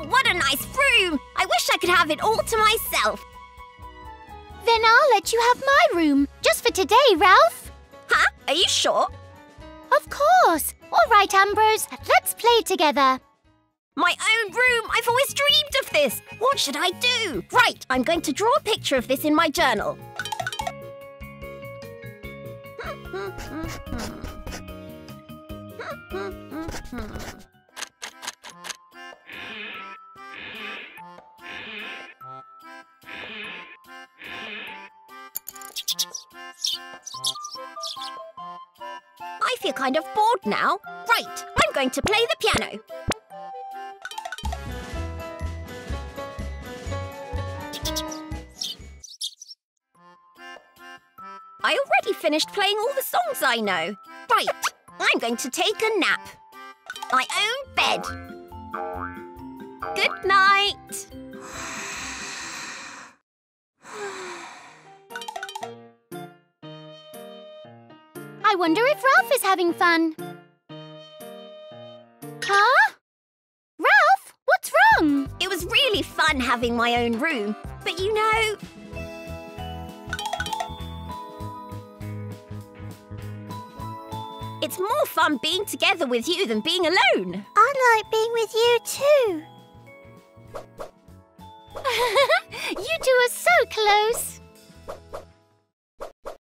Wow, what a nice room! I wish I could have it all to myself. Then I'll let you have my room, just for today, Ralph. Huh? Are you sure? Of course. All right, Ambrose, let's play together. My own room! I've always dreamed of this! What should I do? Right, I'm going to draw a picture of this in my journal. I feel kind of bored now. Right, I'm going to play the piano. I already finished playing all the songs I know. Right, I'm going to take a nap. My own bed. Good night. I wonder if Ralph is having fun. Huh? Ralph, what's wrong? It was really fun having my own room, but you know... It's more fun being together with you than being alone. I like being with you too. You two are so close.